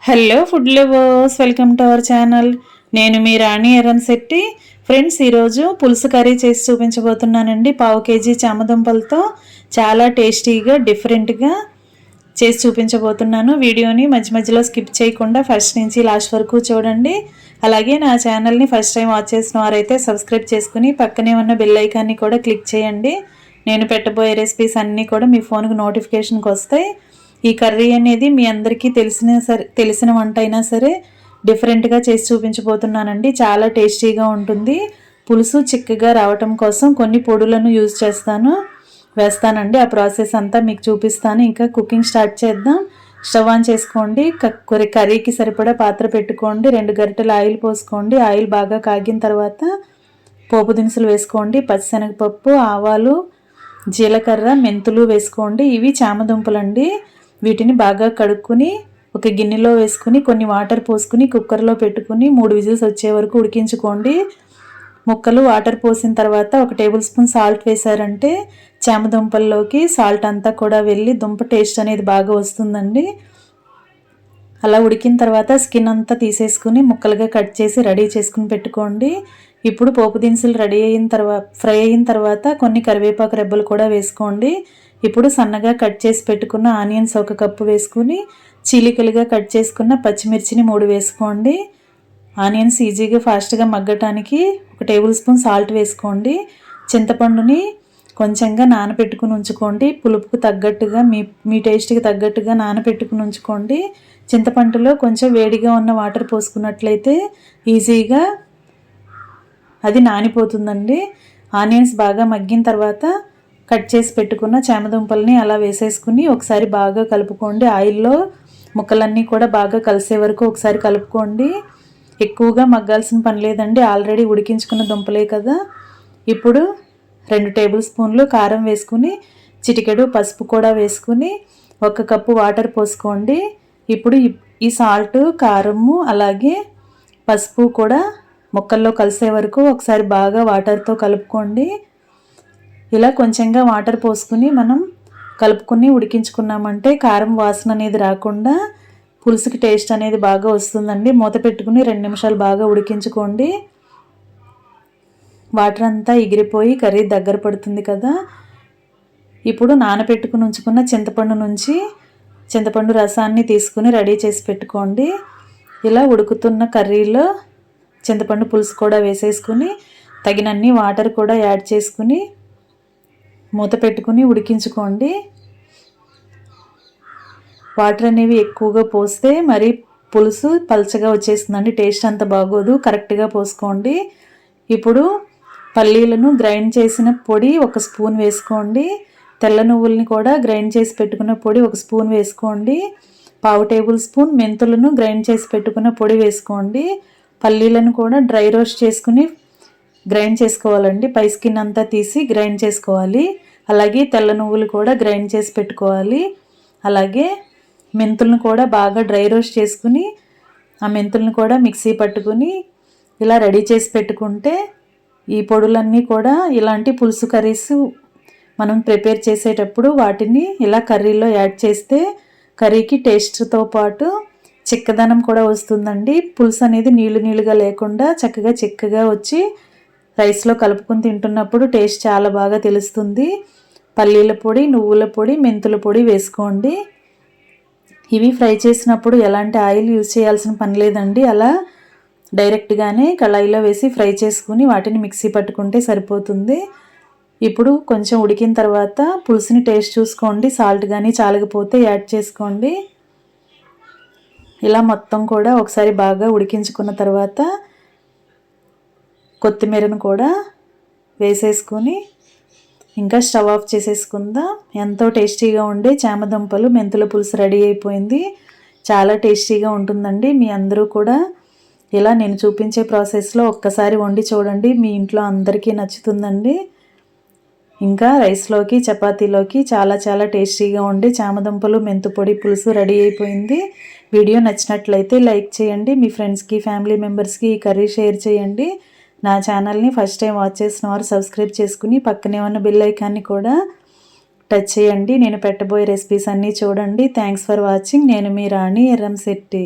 Hello food lovers, welcome to our channel. నేను మీ రాణి Erramsetti. Friends, ఈరోజు పులుసు కర్రీ చేసి చూపించబోతున్నానండి. 1/2 కేజీ చామదుంపలతో చాలా టేస్టీగా డిఫరెంట్గా చేసి చూపించబోతున్నాను. వీడియోని మధ్య మధ్యలో స్కిప్ చేయకుండా ఫస్ట్ నుంచి లాస్ట్ వరకు చూడండి. అలాగే నా ఛానల్ని ఫస్ట్ టైం వాచ్ చేసిన వారైతే సబ్స్క్రైబ్ చేసుకుని పక్కనే ఉన్న బెల్ ఐకాన్ని కూడా క్లిక్ చేయండి. నేను పెట్టబోయే రెసిపీస్ అన్నీ కూడా మీ ఫోన్కి నోటిఫికేషన్కి వస్తాయి. ఈ కర్రీ అనేది మీ అందరికీ తెలిసిన వంట అయినా సరే డిఫరెంట్గా చేసి చూపించబోతున్నానండి. చాలా టేస్టీగా ఉంటుంది. పులుసు చిక్కగా రావటం కోసం కొన్ని పొడులను వేస్తానండి. ఆ ప్రాసెస్ అంతా మీకు చూపిస్తాను. ఇంకా కుకింగ్ స్టార్ట్ చేద్దాం. స్టవ్ ఆన్ చేసుకోండి. కర్రీకి సరిపడా పాత్ర పెట్టుకోండి. 2 గరిటెల ఆయిల్ పోసుకోండి. ఆయిల్ బాగా కాగిన తర్వాత పోపు దినుసులు వేసుకోండి. పచ్చిశనగపప్పు, ఆవాలు, జీలకర్ర, మెంతులు వేసుకోండి. ఇవి చామదుంపలండి. వీటిని బాగా కడుక్కుని ఒక గిన్నెలో వేసుకుని కొన్ని వాటర్ పోసుకుని కుక్కర్లో పెట్టుకుని 3 విజిల్స్ వచ్చే వరకు ఉడికించుకోండి. ముక్కలు వాటర్ పోసిన తర్వాత 1 టేబుల్ స్పూన్ సాల్ట్ వేశారంటే చామదుంపల్లోకి సాల్ట్ అంతా కూడా వెళ్ళి దుంప టేస్ట్ అనేది బాగా వస్తుందండి. అలా ఉడికిన తర్వాత స్కిన్ అంతా తీసేసుకుని ముక్కలుగా కట్ చేసి రెడీ చేసుకుని పెట్టుకోండి. ఇప్పుడు పోపు దినుసులు ఫ్రై అయిన తర్వాత కొన్ని కరివేపాకు రెబ్బలు కూడా వేసుకోండి. ఇప్పుడు సన్నగా కట్ చేసి పెట్టుకున్న ఆనియన్స్ 1 కప్పు వేసుకుని చీలికలుగా కట్ చేసుకున్న పచ్చిమిర్చిని 3 వేసుకోండి. ఆనియన్స్ ఈజీగా ఫాస్ట్గా మగ్గటానికి 1 టేబుల్ స్పూన్ సాల్ట్ వేసుకోండి. చింతపండుని కొంచెంగా నానబెట్టుకుని ఉంచుకోండి. పులుపుకు తగ్గట్టుగా మీ టేస్ట్కి తగ్గట్టుగా నానబెట్టుకుని ఉంచుకోండి. చింతపండులో కొంచెం వేడిగా ఉన్న వాటర్ పోసుకున్నట్లయితే ఈజీగా అది నానిపోతుందండి. ఆనియన్స్ బాగా మగ్గిన తర్వాత కట్ చేసి పెట్టుకున్న చామదుంపల్ని అలా వేసేసుకుని ఒకసారి బాగా కలుపుకోండి. ఆయిల్లో ముక్కలన్నీ కూడా బాగా కలిసే వరకు ఒకసారి కలుపుకోండి. ఎక్కువగా మగ్గాల్సిన పని లేదండి, ఆల్రెడీ ఉడికించుకున్న దుంపలే కదా. ఇప్పుడు 2 టేబుల్ స్పూన్లు కారం వేసుకుని చిటికెడు పసుపు కూడా వేసుకుని 1 కప్పు వాటర్ పోసుకోండి. ఇప్పుడు ఈ సాల్ట్, కారము అలాగే పసుపు కూడా ముక్కల్లో కలిసే వరకు ఒకసారి బాగా వాటర్తో కలుపుకోండి. ఇలా కొంచెంగా వాటర్ పోసుకుని మనం కలుపుకుని ఉడికించుకున్నామంటే కారం వాసన అనేది రాకుండా పులుసుకి టేస్ట్ అనేది బాగా వస్తుందండి. మూత పెట్టుకుని 2 నిమిషాలు బాగా ఉడికించుకోండి. వాటర్ అంతా ఎగిరిపోయి కర్రీ దగ్గర పడుతుంది కదా. ఇప్పుడు నానబెట్టుకుని ఉంచుకున్న చింతపండు రసాన్ని తీసుకుని రెడీ చేసి పెట్టుకోండి. ఇలా ఉడుకుతున్న కర్రీలో చింతపండు పులుసు కూడా వేసేసుకుని తగినన్ని వాటర్ కూడా యాడ్ చేసుకుని మూత పెట్టుకుని ఉడికించుకోండి. వాటర్ అనేవి ఎక్కువగా పోస్తే మరి పులుసు పల్చగా వచ్చేస్తుందండి, టేస్ట్ అంత బాగోదు. కరెక్ట్గా పోసుకోండి. ఇప్పుడు పల్లీలను గ్రైండ్ చేసిన పొడి 1 స్పూన్ వేసుకోండి. తెల్ల నువ్వుల్ని కూడా గ్రైండ్ చేసి పెట్టుకున్న పొడి 1 స్పూన్ వేసుకోండి. 1/2 టేబుల్ స్పూన్ మెంతులను గ్రైండ్ చేసి పెట్టుకున్న పొడి వేసుకోండి. పల్లీలను కూడా డ్రై రోస్ట్ చేసుకుని గ్రైండ్ చేసుకోవాలండి. పై స్కిన్ అంతా తీసి గ్రైండ్ చేసుకోవాలి. అలాగే తెల్ల నువ్వులు కూడా గ్రైండ్ చేసి పెట్టుకోవాలి. అలాగే మెంతులను కూడా బాగా డ్రై రోస్ట్ చేసుకుని ఆ మెంతులను కూడా మిక్సీ పట్టుకుని ఇలా రెడీ చేసి పెట్టుకుంటే ఈ పొడులన్నీ కూడా ఇలాంటి పులుసు కర్రీస్ మనం ప్రిపేర్ చేసేటప్పుడు వాటిని ఇలా కర్రీలో యాడ్ చేస్తే కర్రీకి టేస్ట్తో పాటు చిక్కదనం కూడా వస్తుందండి. పులుసు అనేది నీళ్ళుగా లేకుండా చక్కగా చిక్కగా వచ్చి రైస్లో కలుపుకొని తింటున్నప్పుడు టేస్ట్ చాలా బాగా తెలుస్తుంది. పల్లీల పొడి, నువ్వుల పొడి, మెంతుల పొడి వేసుకోండి. ఇవి ఫ్రై చేసినప్పుడు ఎలాంటి ఆయిల్ యూజ్ చేయాల్సిన పని లేదండి. అలా డైరెక్ట్గానే కళాయిలో వేసి ఫ్రై చేసుకుని వాటిని మిక్సీ పట్టుకుంటే సరిపోతుంది. ఇప్పుడు కొంచెం ఉడికిన తర్వాత పులుసుని టేస్ట్ చూసుకోండి. సాల్ట్ కానీ చాలకపోతే యాడ్ చేసుకోండి. ఇలా మొత్తం కూడా ఒకసారి బాగా ఉడికించుకున్న తర్వాత కొత్తిమీరను కూడా వేసేసుకొని ఇంకా స్టవ్ ఆఫ్ చేసేసుకుందాం. ఎంతో టేస్టీగా ఉండే చామదుంపలు మెంతుల పులుసు రెడీ అయిపోయింది. చాలా టేస్టీగా ఉంటుందండి. మీ అందరూ కూడా ఇలా నేను చూపించే ప్రాసెస్లో ఒక్కసారి వండి చూడండి. మీ ఇంట్లో అందరికీ నచ్చుతుందండి. ఇంకా రైస్లోకి, చపాతీలోకి చాలా చాలా టేస్టీగా ఉండే చామదుంపలు మెంతు పొడి పులుసు రెడీ అయిపోయింది. వీడియో నచ్చినట్లయితే లైక్ చేయండి. మీ ఫ్రెండ్స్కి, ఫ్యామిలీ మెంబర్స్కి ఈ కర్రీ షేర్ చేయండి. నా ఛానల్ని ఫస్ట్ టైం వాచ్ చేసిన వారు సబ్స్క్రైబ్ చేసుకుని పక్కనే ఉన్న బెల్ ఐకాన్ని కూడా టచ్ చేయండి. నేను పెట్టబోయే రెసిపీస్ అన్నీ చూడండి. Thanks for watching. నేను మీ రాణి ఎర్రంశెట్టి.